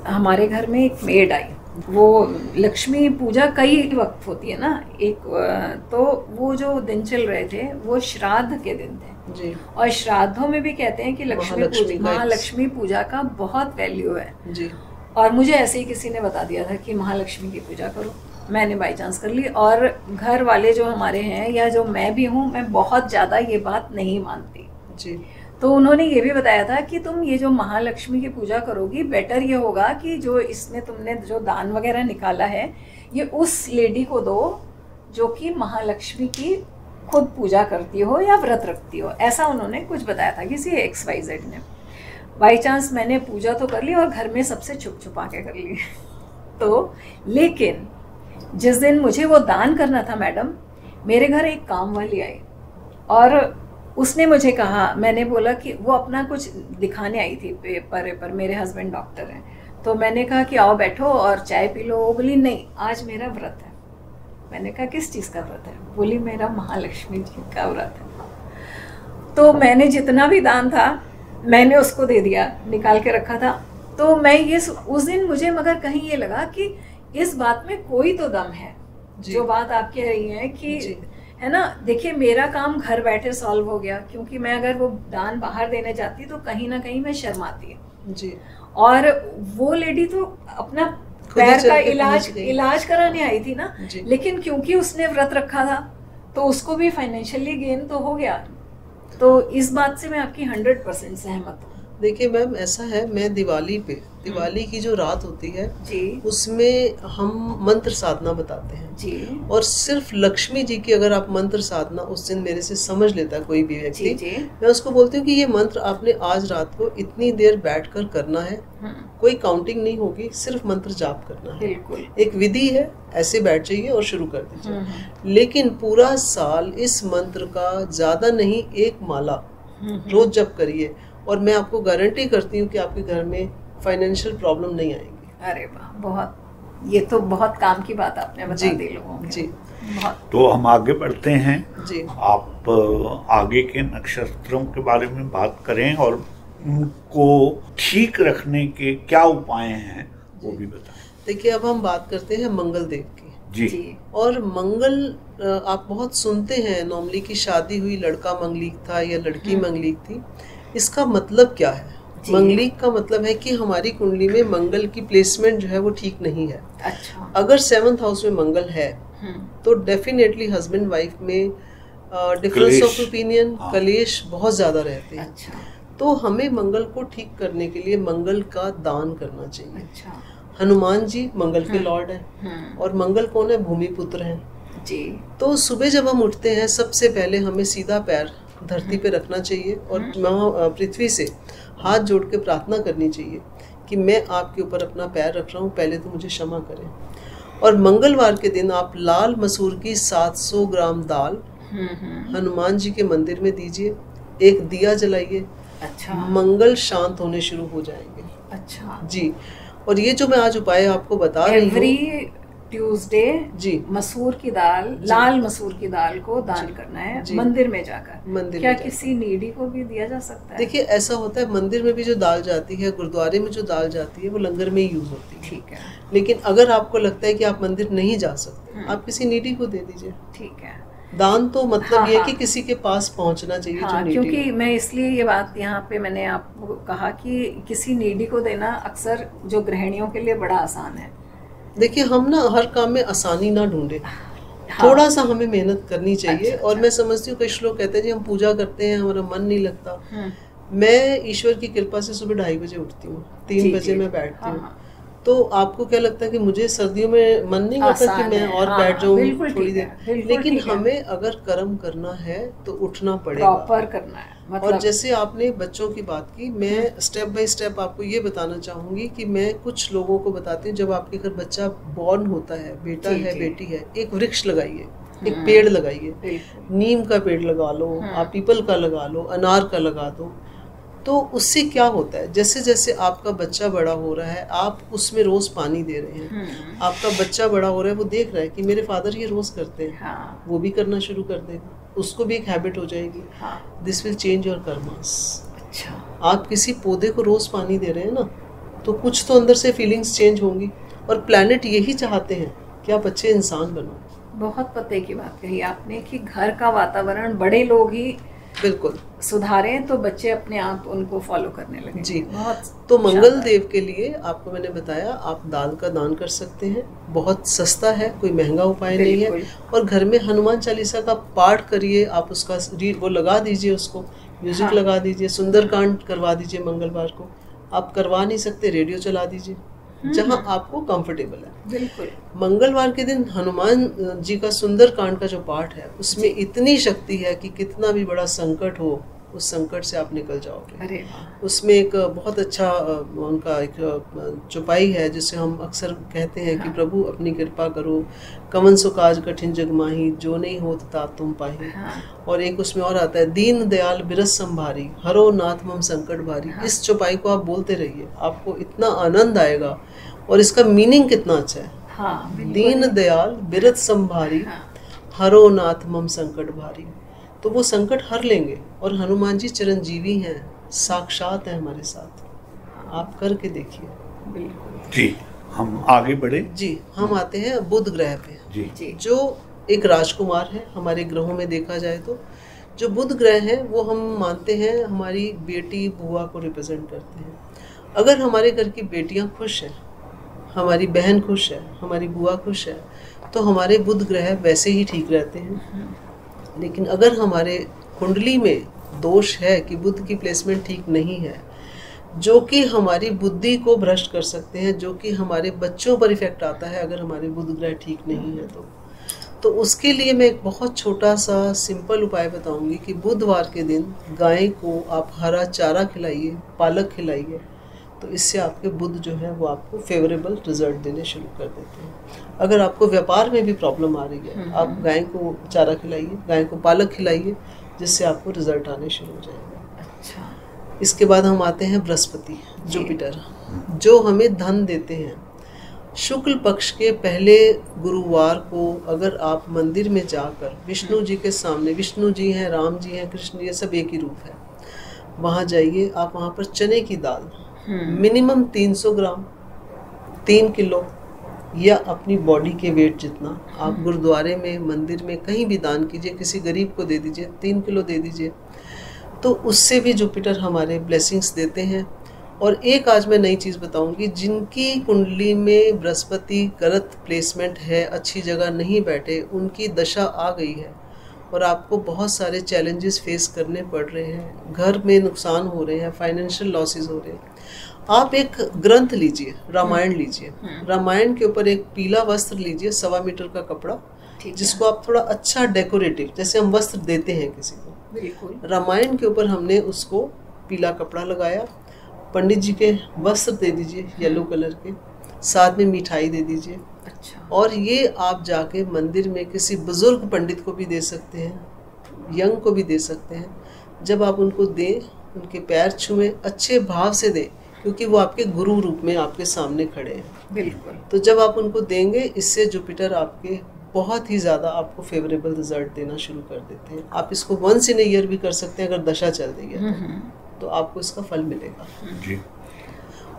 हमारे घर में एक मेड आई। वो लक्ष्मी पूजा कई वक्त होती है ना, एक तो वो जो दिन चल रहे थे वो श्राद्ध के दिन थे जी। और श्राद्धों में भी कहते हैं कि महालक्ष्मी पूजा का बहुत वैल्यू है जी। और मुझे ऐसे ही किसी ने बता दिया था कि महालक्ष्मी की पूजा करो, मैंने बाई चांस कर ली। और घर वाले जो हमारे हैं या जो मैं भी हूँ, मैं बहुत ज़्यादा ये बात नहीं मानती जी। तो उन्होंने ये भी बताया था कि तुम ये जो महालक्ष्मी की पूजा करोगी, बेटर ये होगा कि जो इसमें तुमने जो दान वगैरह निकाला है ये उस लेडी को दो जो कि महालक्ष्मी की खुद पूजा करती हो या व्रत रखती हो। ऐसा उन्होंने कुछ बताया था किसी XYZ ने। बाई चांस मैंने पूजा तो कर ली और घर में सबसे छुप छुपा के कर ली तो लेकिन जिस दिन मुझे वो दान करना था मैडम, मेरे घर एक काम वाली आई और उसने मुझे कहा, मैंने बोला कि वो अपना कुछ दिखाने आई थी पेपर पर, मेरे हस्बैंड डॉक्टर हैं, तो मैंने कहा कि आओ बैठो और चाय पी लो। वो बोली नहीं, आज मेरा व्रत है। मैंने कहा किस चीज़ का व्रत है? बोली मेरा महालक्ष्मी जी का व्रत है। तो मैंने जितना भी दान था मैंने उसको दे दिया, निकाल के रखा था। तो मैं ये उस दिन मुझे मगर कहीं ये लगा कि इस बात में कोई तो दम है जो बात आप कह रही हैं कि है ना। देखिए मेरा काम घर बैठे सॉल्व हो गया, क्योंकि मैं अगर वो दान बाहर देने जाती तो कहीं ना कहीं मैं शर्माती जी। और वो लेडी तो अपना पैर का इलाज कराने आई थी ना, लेकिन क्योंकि उसने व्रत रखा था तो उसको भी फाइनेंशियली गेन तो हो गया। तो इस बात से मैं आपकी 100% सहमत हूँ। देखिए मैम, ऐसा है, मैं दिवाली की जो रात होती है जी, उसमें हम मंत्र साधना बताते हैं जी। और सिर्फ लक्ष्मी जी की अगर आप मंत्र साधना उस दिन मेरे से समझ लेता है कोई भी व्यक्ति, मैं उसको बोलती हूँ कि ये मंत्र आपने आज रात को इतनी देर बैठकर करना है, कोई काउंटिंग नहीं होगी, सिर्फ मंत्र जाप करना है। एक विधि है, ऐसे बैठ जाइए और शुरू कर दीजिए। लेकिन पूरा साल इस मंत्र का ज्यादा नहीं 1 माला रोज जप करिए और मैं आपको गारंटी करती हूँ कि आपके घर में फाइनेंशियल प्रॉब्लम नहीं आएगी। अरे वाह, बहुत, ये तो बहुत काम की बात आपने बता दी लोगों को। जी बहुत। तो हम आगे बढ़ते हैं जी। आप आगे के नक्षत्रों के बारे में बात करें और उनको ठीक रखने के क्या उपाय हैं वो भी बताएं। देखिए, अब हम बात करते हैं मंगल देव की। जी। और मंगल आप बहुत सुनते हैं नॉर्मली कि शादी हुई, लड़का मंगलिक था या लड़की मंगलिक थी। इसका मतलब क्या है? मंगलिक का मतलब है कि हमारी कुंडली में मंगल की प्लेसमेंट जो है वो ठीक नहीं है। अच्छा। अगर 7th हाउस में मंगल है तो डेफिनेटली हस्बैंड वाइफ में डिफरेंस ऑफ ओपिनियन, कलेश बहुत ज्यादा रहते हैं। अच्छा। तो हमें मंगल को ठीक करने के लिए मंगल का दान करना चाहिए। अच्छा। हनुमान जी मंगल के लॉर्ड हैं और मंगल कौन है? भूमि पुत्र हैं जी। तो सुबह जब हम उठते हैं सबसे पहले हमें सीधा पैर धरती पे रखना चाहिए और माँ पृथ्वी से हाथ जोड़ के प्रार्थना करनी चाहिए कि मैं आपके ऊपर अपना पैर रख रहा हूँ, पहले तो मुझे क्षमा करें। और मंगलवार के दिन आप लाल मसूर की 700 ग्राम दाल हनुमान जी के मंदिर में दीजिए, एक दिया जलाइए। अच्छा। मंगल शांत होने शुरू हो जाएंगे। अच्छा जी। और ये जो मैं आज उपाय आपको बता रही हूँ, एवरी ट्यूसडे जी मसूर की दाल, लाल मसूर की दाल को दान करना है मंदिर में जाकर। मंदिर क्या में किसी नीडी को भी दिया जा सकता है? देखिए, ऐसा होता है मंदिर में भी जो दाल जाती है, गुरुद्वारे में जो दाल जाती है, वो लंगर में ही यूज होती है। ठीक है। लेकिन अगर आपको लगता है कि आप मंदिर नहीं जा सकते, आप किसी नीडी को दे दीजिए। ठीक है। दान तो मतलब ये कि किसी के पास पहुंचना चाहिए। हाँ, जो क्योंकि मैं इसलिए ये बात यहाँ पे मैंने आपको कहा कि किसी नीडी को देना अक्सर जो गृहिणियों के लिए बड़ा आसान है। देखिए, हम ना हर काम में आसानी ना ढूंढे, थोड़ा सा हमें मेहनत करनी चाहिए। अच्छा, और मैं समझती हूँ कुछ लोग कहते हैं जी हम पूजा करते हैं, हमारा मन नहीं लगता। मैं ईश्वर की कृपा से सुबह 2:30 बजे उठती हूँ, 3 बजे मैं बैठती हूँ। तो आपको क्या लगता है कि मुझे सर्दियों में मन नहीं करता कि मैं और बैठ जाऊँ थोड़ी देर? लेकिन हमें अगर कर्म करना है तो उठना पड़ेगा, प्रॉपर करना है। मतलब और जैसे आपने बच्चों की बात की, मैं स्टेप बाय स्टेप आपको ये बताना चाहूंगी कि मैं कुछ लोगों को बताती हूँ, जब आपके घर बच्चा बॉर्न होता है, बेटा है बेटी है, एक वृक्ष लगाइए, एक पेड़ लगाइए। नीम का पेड़ लगा लो, आप पीपल का लगा लो, अनार का लगा दो। तो उससे क्या होता है, जैसे जैसे आपका बच्चा बड़ा हो रहा है, आप उसमें रोज पानी दे रहे हैं। आपका बच्चा बड़ा हो रहा है, वो देख रहा है कि मेरे फादर ये रोज करते हैं, वो भी करना शुरू कर देगा, उसको भी एक हैबिट हो जाएगी। This will change your karmas. अच्छा। आप किसी पौधे को रोज पानी दे रहे हैं ना, तो कुछ तो अंदर से फीलिंग्स चेंज होंगी। और प्लैनेट यही चाहते हैं कि आप अच्छे इंसान बनो। बहुत पते की बात कही आपने कि घर का वातावरण बड़े लोग ही बिल्कुल सुधारें तो बच्चे अपने आप उनको फॉलो करने लगे। जी। बहुत तो मंगल देव के लिए आपको मैंने बताया, आप दाल का दान कर सकते हैं, बहुत सस्ता है, कोई महंगा उपाय नहीं है। और घर में हनुमान चालीसा का पाठ करिए, आप उसका वो लगा दीजिए, उसको म्यूजिक लगा दीजिए, सुंदरकांड करवा दीजिए। मंगलवार को आप करवा नहीं सकते, रेडियो चला दीजिए, जहां आपको कंफर्टेबल है। बिल्कुल। मंगलवार के दिन हनुमान जी का सुंदरकांड का जो पाठ है, उसमें इतनी शक्ति है कि कितना भी बड़ा संकट हो, उस संकट से आप निकल जाओगे। अरे वाह। उसमें एक बहुत अच्छा उनका एक चौपाई है जिसे हम अक्सर कहते हैं कि प्रभु अपनी कृपा करो, कवन सो काज कठिन जग माही, जो नहीं होत तात तुम पाही। और एक उसमें और आता है, दीन दयाल बिरस संभारी, हरो नाथ मम संकट भारी। इस चौपाई को आप बोलते रहिए, आपको इतना आनंद आएगा। और इसका मीनिंग कितना अच्छा है। दीन दयाल बिरत संभारी, हरो नाथ मम संकट भारी। तो वो संकट हर लेंगे। और हनुमान जी चिरंजीवी हैं, साक्षात है हमारे साथ। आप करके देखिए। बिल्कुल जी। हम आगे बढ़े। जी। हम आते हैं बुध ग्रह पे। जी। जो एक राजकुमार है हमारे ग्रहों में देखा जाए तो। जो बुध ग्रह है वो हम मानते हैं हमारी बेटी बुआ को रिप्रेजेंट करते हैं। अगर हमारे घर की बेटियां खुश हैं, हमारी बहन खुश है, हमारी बुआ खुश है, तो हमारे बुध ग्रह वैसे ही ठीक रहते हैं। लेकिन अगर हमारे कुंडली में दोष है कि बुध की प्लेसमेंट ठीक नहीं है, जो कि हमारी बुद्धि को भ्रष्ट कर सकते हैं, जो कि हमारे बच्चों पर इफेक्ट आता है अगर हमारे बुध ग्रह ठीक नहीं है तो उसके लिए मैं एक बहुत छोटा सा सिंपल उपाय बताऊंगी कि बुधवार के दिन गाय को आप हरा चारा खिलाइए, पालक खिलाइए, तो इससे आपके बुध जो है वो आपको फेवरेबल रिजल्ट देने शुरू कर देते हैं। अगर आपको व्यापार में भी प्रॉब्लम आ रही है, आप गाय को चारा खिलाइए, गाय को पालक खिलाइए, जिससे आपको रिजल्ट आने शुरू हो जाएगा। अच्छा। इसके बाद हम आते हैं बृहस्पति, जुपिटर, जो हमें धन देते हैं। शुक्ल पक्ष के पहले गुरुवार को अगर आप मंदिर में जाकर विष्णु जी के सामने, विष्णु जी हैं, राम जी हैं, कृष्ण जी, सब एक ही रूप है, वहाँ जाइए। आप वहाँ पर चने की दाल मिनिमम 300 ग्राम, 3 किलो या अपनी बॉडी के वेट जितना आप गुरुद्वारे में, मंदिर में, कहीं भी दान कीजिए, किसी गरीब को दे दीजिए, 3 किलो दे दीजिए, तो उससे भी जुपिटर हमारे ब्लेसिंग्स देते हैं। और एक आज मैं नई चीज़ बताऊंगी, जिनकी कुंडली में बृहस्पति गलत प्लेसमेंट है, अच्छी जगह नहीं बैठे, उनकी दशा आ गई है और आपको बहुत सारे चैलेंजेस फेस करने पड़ रहे हैं, घर में नुकसान हो रहे हैं, फाइनेंशियल लॉसेस हो रहे हैं, आप एक ग्रंथ लीजिए, रामायण लीजिए, रामायण के ऊपर एक पीला वस्त्र लीजिए, 1.25 मीटर का कपड़ा, जिसको आप थोड़ा अच्छा डेकोरेटिव, जैसे हम वस्त्र देते हैं किसी को, बिल्कुल रामायण के ऊपर हमने उसको पीला कपड़ा लगाया, पंडित जी के वस्त्र दे दीजिए येलो कलर के, साथ में मिठाई दे दीजिए। अच्छा। और ये आप जाके मंदिर में किसी बुजुर्ग पंडित को भी दे सकते हैं, यंग को भी दे सकते हैं। जब आप उनको दें, उनके पैर छुएं, अच्छे भाव से दें, क्योंकि वो आपके गुरु रूप में आपके सामने खड़े हैं। बिल्कुल। तो जब आप उनको देंगे, इससे जुपिटर आपके बहुत ही ज़्यादा आपको फेवरेबल रिजल्ट देना शुरू कर देते हैं। आप इसको वंस इन ईयर भी कर सकते हैं, अगर दशा चल रही है तो आपको इसका फल मिलेगा जी।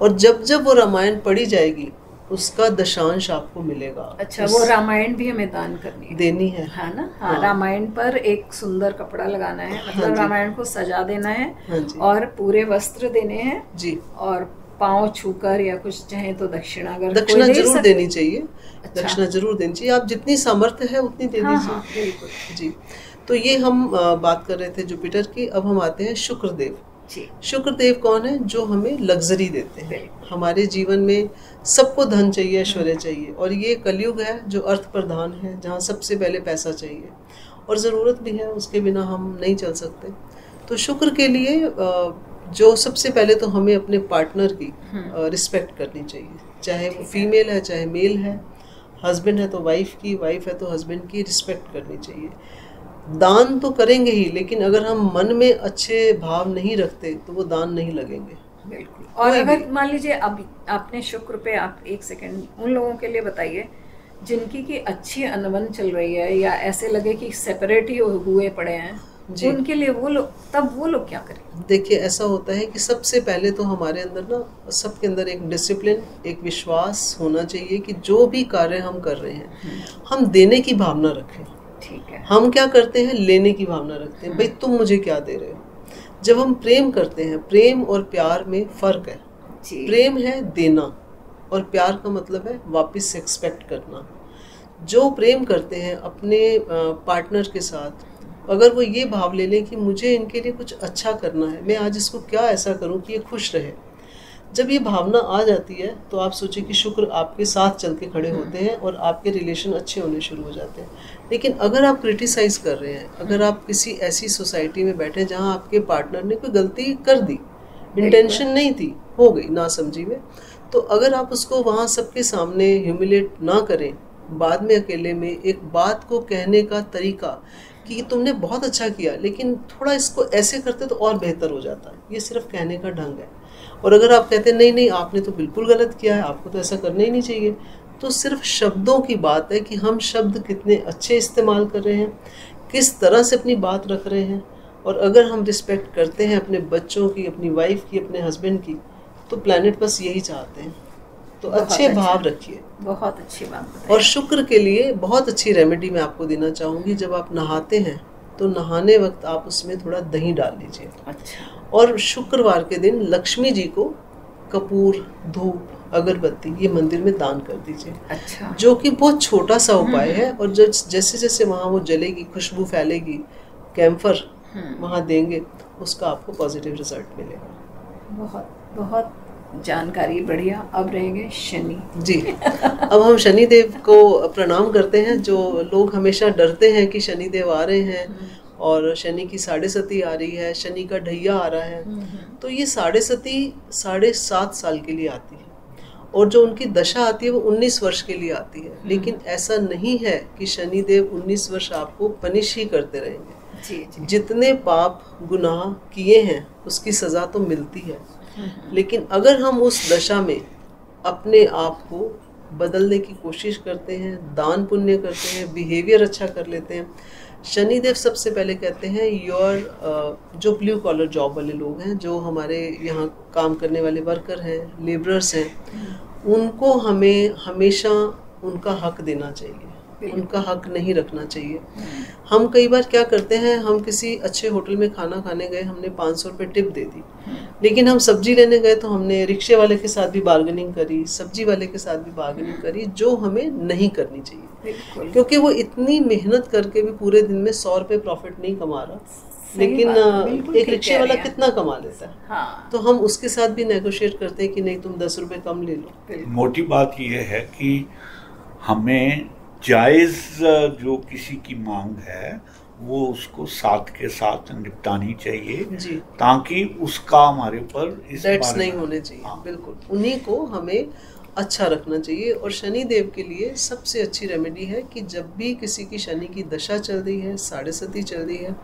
और जब जब वो रामायण पढ़ी जाएगी, उसका दशांश आपको मिलेगा। अच्छा, वो रामायण भी हमें दान करनी है, देनी है ना? हाँ, रामायण पर एक सुंदर कपड़ा लगाना है, मतलब रामायण को सजा देना है, और पूरे वस्त्र देने हैं जी, और पाँव छूकर या कुछ चाहे तो दक्षिणा, अगर दक्षिणा जरूर देनी चाहिए। अच्छा। दक्षिणा जरूर देनी चाहिए, आप जितनी सामर्थ्य है उतनी दे दीजिए। बिल्कुल जी। तो ये हम बात कर रहे थे जुपिटर की। अब हम आते हैं शुक्रदेव। शुक्रदेव कौन है? जो हमें लग्जरी देते हैं। हमारे जीवन में सबको धन चाहिए, ऐश्वर्य चाहिए, और ये कलयुग है जो अर्थ प्रधान है, जहाँ सबसे पहले पैसा चाहिए और ज़रूरत भी है, उसके बिना हम नहीं चल सकते। तो शुक्र के लिए जो सबसे पहले तो हमें अपने पार्टनर की रिस्पेक्ट करनी चाहिए, चाहे वो फीमेल है चाहे मेल है, हस्बैंड है तो वाइफ की, वाइफ है तो हस्बैंड की रिस्पेक्ट करनी चाहिए। दान तो करेंगे ही, लेकिन अगर हम मन में अच्छे भाव नहीं रखते तो वो दान नहीं लगेंगे। बिल्कुल। और अगर मान लीजिए अब आपने शुक्र पे, आप एक सेकंड उन लोगों के लिए बताइए जिनकी की अच्छी अनबन चल रही है, या ऐसे लगे कि सेपरेट ही हुए पड़े हैं, उनके लिए वो लोग क्या करें? देखिए, ऐसा होता है कि सबसे पहले तो हमारे अंदर ना, सबके अंदर एक डिसिप्लिन, एक विश्वास होना चाहिए कि जो भी कार्य हम कर रहे हैं हम देने की भावना रखें। ठीक है। हम क्या करते हैं? लेने की भावना रखते हैं, भाई तुम मुझे क्या दे रहे हो। जब हम प्रेम करते हैं, प्रेम और प्यार में फर्क है। प्रेम है देना, और प्यार का मतलब है वापस से एक्सपेक्ट करना। जो प्रेम करते हैं अपने पार्टनर के साथ, अगर वो ये भाव ले लें कि मुझे इनके लिए कुछ अच्छा करना है, मैं आज इसको क्या ऐसा करूं कि ये खुश रहे, जब ये भावना आ जाती है तो आप सोचिए कि शुक्र आपके साथ चल के खड़े होते हैं और आपके रिलेशन अच्छे होने शुरू हो जाते हैं। लेकिन अगर आप क्रिटिसाइज़ कर रहे हैं, अगर आप किसी ऐसी सोसाइटी में बैठे जहाँ आपके पार्टनर ने कोई गलती कर दी, इंटेंशन नहीं थी, हो गई नासमझी में, तो अगर आप उसको वहाँ सबके सामने ह्यूमिलेट ना करें, बाद में अकेले में एक बात को कहने का तरीका कि तुमने बहुत अच्छा किया, लेकिन थोड़ा इसको ऐसे करते तो और बेहतर हो जाता है, ये सिर्फ कहने का ढंग है। और अगर आप कहते हैं नहीं नहीं आपने तो बिल्कुल गलत किया है, आपको तो ऐसा करना ही नहीं चाहिए, तो सिर्फ शब्दों की बात है कि हम शब्द कितने अच्छे इस्तेमाल कर रहे हैं, किस तरह से अपनी बात रख रहे हैं। और अगर हम रिस्पेक्ट करते हैं अपने बच्चों की, अपनी वाइफ की, अपने हस्बैंड की, तो प्लैनेट बस यही चाहते हैं। तो अच्छे भाव रखिए। बहुत अच्छी बात। और शुक्र के लिए बहुत अच्छी रेमेडी मैं आपको देना चाहूँगी। जब आप नहाते हैं तो नहाने वक्त आप उसमें थोड़ा दही डाल लीजिए। अच्छा। और शुक्रवार के दिन लक्ष्मी जी को कपूर, धूप, अगरबत्ती ये मंदिर में दान कर दीजिए। अच्छा। जो कि बहुत छोटा सा उपाय है, और जैसे जैसे वहाँ वो जलेगी, खुशबू फैलेगी, कैम्फर वहाँ देंगे, उसका आपको पॉजिटिव रिजल्ट मिलेगा। बहुत बहुत जानकारी बढ़िया। अब रहेंगे शनि जी। अब हम शनि देव को प्रणाम करते हैं। जो लोग हमेशा डरते हैं कि शनि देव आ रहे हैं और शनि की 7.5 आ रही है, शनि का ढैया आ रहा है, तो ये 7.5 7.5 साल के लिए आती है, और जो उनकी दशा आती है वो 19 वर्ष के लिए आती है। लेकिन ऐसा नहीं है कि शनि देव 19 वर्ष आपको पनिश ही करते रहेंगे। जितने पाप गुनाह किए हैं उसकी सज़ा तो मिलती है, लेकिन अगर हम उस दशा में अपने आप को बदलने की कोशिश करते हैं, दान पुण्य करते हैं, बिहेवियर अच्छा कर लेते हैं, शनिदेव सबसे पहले कहते हैं जो ब्लू कॉलर जॉब वाले लोग हैं, जो हमारे यहाँ काम करने वाले वर्कर हैं, लेबरर्स हैं, उनको हमें हमेशा उनका हक देना चाहिए, उनका हक नहीं रखना चाहिए। हम कई बार क्या करते हैं, हम किसी अच्छे होटल में खाना खाने गए, हमने 500 रुपये टिप दे दी, लेकिन हम सब्जी लेने गए तो हमने रिक्शे वाले के साथ भी बार्गेनिंग करी, सब्जी वाले के साथ भी बार्गेनिंग करी, जो हमें नहीं करनी चाहिए, क्योंकि वो इतनी मेहनत करके भी पूरे दिन में 100 रुपये प्रॉफिट नहीं कमा रहा, लेकिन एक रिक्शे वाला कितना कमा लेता है। हाँ। तो हम उसके साथ भी नेगोशिएट करते हैं कि नहीं तुम 10 रुपये कम ले लो। मोटी बात यह है कि हमें जायज़ जो किसी की मांग है वो उसको साथ के साथ निपटानी चाहिए जी, ताकि उसका हमारे ऊपर डेट्स नहीं होने चाहिए। हाँ। बिल्कुल, उन्हीं को हमें अच्छा रखना चाहिए। और शनि देव के लिए सबसे अच्छी रेमेडी है कि जब भी किसी की शनि की दशा चल रही है, साढ़े सती चल रही है,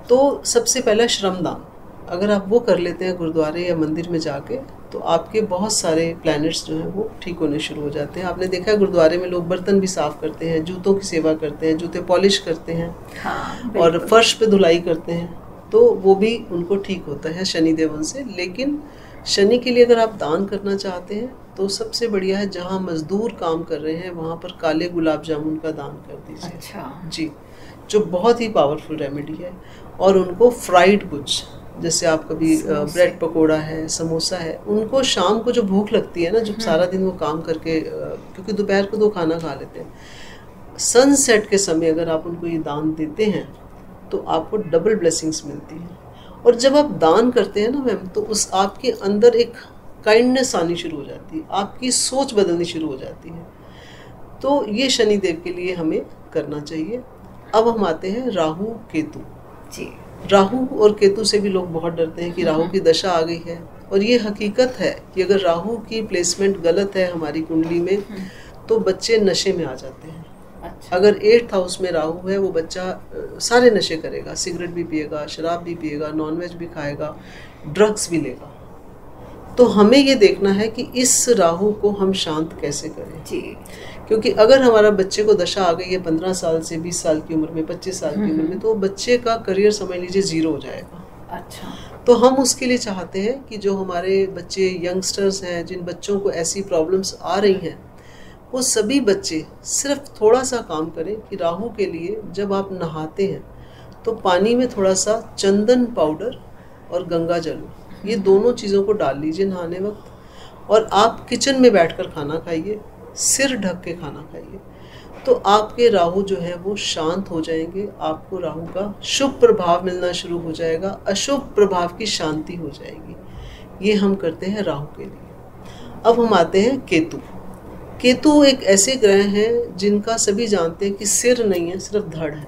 तो सबसे पहला श्रमदान अगर आप वो कर लेते हैं गुरुद्वारे या मंदिर में जाके, तो आपके बहुत सारे प्लैनेट्स जो हैं वो ठीक होने शुरू हो जाते हैं। आपने देखा है गुरुद्वारे में लोग बर्तन भी साफ़ करते हैं, जूतों की सेवा करते हैं, जूते पॉलिश करते हैं। हाँ, और फर्श पे धुलाई करते हैं, तो वो भी उनको ठीक होता है शनिदेव उनसे। लेकिन शनि के लिए अगर आप दान करना चाहते हैं तो सबसे बढ़िया है, जहाँ मजदूर काम कर रहे हैं वहाँ पर काले गुलाब जामुन का दान कर दीजिए। अच्छा जी, जो बहुत ही पावरफुल रेमेडी है। और उनको फ्राइड कुछ, जैसे आप कभी ब्रेड पकोड़ा है, समोसा है, उनको शाम को जो भूख लगती है ना, जब सारा दिन वो काम करके, क्योंकि दोपहर को 2 खाना खा लेते हैं, सनसेट के समय अगर आप उनको ये दान देते हैं तो आपको डबल ब्लेसिंग्स मिलती हैं। और जब आप दान करते हैं ना मैम, तो उस आपके अंदर एक काइंडनेस आनी शुरू हो जाती है, आपकी सोच बदलनी शुरू हो जाती है। तो ये शनिदेव के लिए हमें करना चाहिए। अब हम आते हैं राहु केतु जी। राहु और केतु से भी लोग बहुत डरते हैं कि राहु की दशा आ गई है, और ये हकीकत है कि अगर राहु की प्लेसमेंट गलत है हमारी कुंडली में तो बच्चे नशे में आ जाते हैं। अच्छा। अगर 8th हाउस में राहु है, वो बच्चा सारे नशे करेगा, सिगरेट भी पिएगा, शराब भी पिएगा, नॉनवेज भी खाएगा, ड्रग्स भी लेगा। तो हमें ये देखना है कि इस राहु को हम शांत कैसे करें जी। क्योंकि अगर हमारा बच्चे को दशा आ गई है 15 साल से 20 साल की उम्र में, 25 साल की उम्र में, तो बच्चे का करियर समझ लीजिए 0 हो जाएगा। अच्छा। तो हम उसके लिए चाहते हैं कि जो हमारे बच्चे यंगस्टर्स हैं, जिन बच्चों को ऐसी प्रॉब्लम्स आ रही हैं, वो सभी बच्चे सिर्फ थोड़ा सा काम करें कि राहु के लिए जब आप नहाते हैं तो पानी में थोड़ा सा चंदन पाउडर और गंगा जल, ये दोनों चीज़ों को डाल लीजिए नहाने वक्त, और आप किचन में बैठकर खाना खाइए, सिर ढक के खाना खाइए, तो आपके राहु जो है वो शांत हो जाएंगे। आपको राहु का शुभ प्रभाव मिलना शुरू हो जाएगा, अशुभ प्रभाव की शांति हो जाएगी। ये हम करते हैं राहु के लिए। अब हम आते हैं केतु। केतु एक ऐसे ग्रह हैं जिनका सभी जानते हैं कि सिर नहीं है, सिर्फ धड़ है।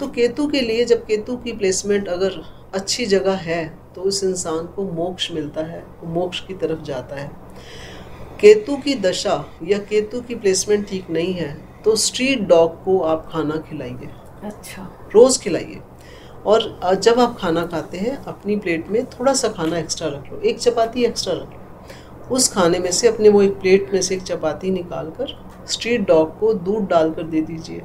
तो केतु के लिए जब केतु की प्लेसमेंट अगर अच्छी जगह है तो उस इंसान को मोक्ष मिलता है, वो मोक्ष की तरफ जाता है। केतु की दशा या केतु की प्लेसमेंट ठीक नहीं है तो स्ट्रीट डॉग को आप खाना खिलाइए। अच्छा। रोज़ खिलाइए। और जब आप खाना खाते हैं अपनी प्लेट में थोड़ा सा खाना एक्स्ट्रा रख लो, 1 चपाती एक्स्ट्रा रख लो। उस खाने में से अपने वो एक प्लेट में से 1 चपाती निकाल कर स्ट्रीट डॉग को दूध डालकर दे दीजिए।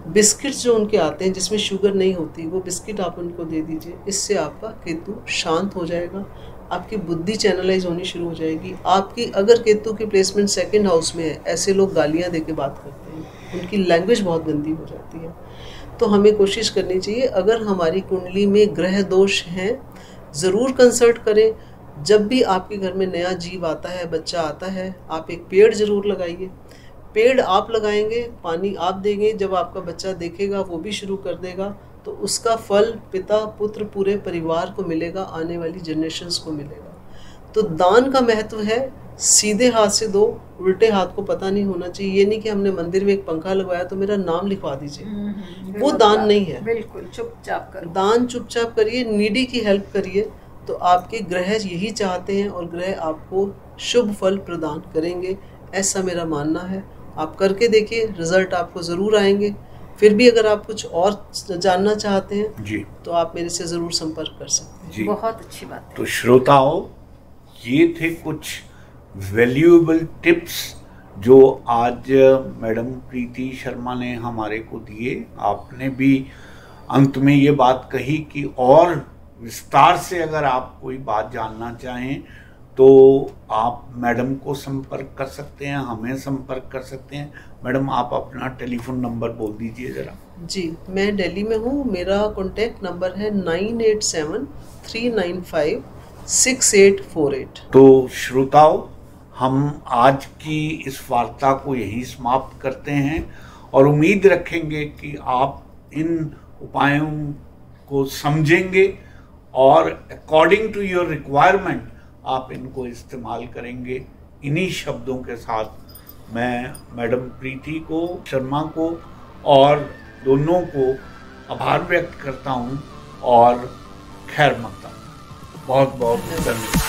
बिस्किट्स जो उनके आते हैं जिसमें शुगर नहीं होती, वो बिस्किट आप उनको दे दीजिए। इससे आपका केतु शांत हो जाएगा, आपकी बुद्धि चैनलाइज होनी शुरू हो जाएगी। आपकी अगर केतु की प्लेसमेंट 2nd हाउस में है, ऐसे लोग गालियाँ दे के बात करते हैं, उनकी लैंग्वेज बहुत गंदी हो जाती है। तो हमें कोशिश करनी चाहिए, अगर हमारी कुंडली में ग्रह दोष हैं ज़रूर कंसल्ट करें। जब भी आपके घर में नया जीव आता है, बच्चा आता है, आप एक पेड़ ज़रूर लगाइए। पेड़ आप लगाएंगे, पानी आप देंगे, जब आपका बच्चा देखेगा वो भी शुरू कर देगा, तो उसका फल पिता पुत्र पूरे परिवार को मिलेगा, आने वाली जनरेशन्स को मिलेगा। तो दान का महत्व है, सीधे हाथ से दो, उल्टे हाथ को पता नहीं होना चाहिए। ये नहीं कि हमने मंदिर में एक पंखा लगवाया तो मेरा नाम लिखवा दीजिए, वो दान नहीं है। बिल्कुल चुपचाप करो, दान चुपचाप करिए, नीडी की हेल्प करिए। तो आपके ग्रह यही चाहते हैं और ग्रह आपको शुभ फल प्रदान करेंगे, ऐसा मेरा मानना है। आप करके देखिए, रिजल्ट आपको ज़रूर आएंगे। फिर भी अगर आप कुछ और जानना चाहते हैं जी, तो आप मेरे से ज़रूर संपर्क कर सकते हैं। जी, बहुत अच्छी बात। तो श्रोताओं, ये थे कुछ वैल्यूएबल टिप्स जो आज मैडम प्रीति शर्मा ने हमारे को दिए। आपने भी अंत में ये बात कही कि और विस्तार से अगर आप कोई बात जानना चाहें तो आप मैडम को संपर्क कर सकते हैं, हमें संपर्क कर सकते हैं। मैडम, आप अपना टेलीफोन नंबर बोल दीजिए ज़रा। जी, मैं दिल्ली में हूँ। मेरा कॉन्टैक्ट नंबर है 9873956848। तो श्रोताओं, हम आज की इस वार्ता को यहीं समाप्त करते हैं और उम्मीद रखेंगे कि आप इन उपायों को समझेंगे और अकॉर्डिंग टू योर रिक्वायरमेंट आप इनको इस्तेमाल करेंगे। इन्हीं शब्दों के साथ मैं मैडम प्रीति शर्मा को और दोनों को आभार व्यक्त करता हूँ और खैर मकता हूँ। बहुत बहुत धन्यवाद।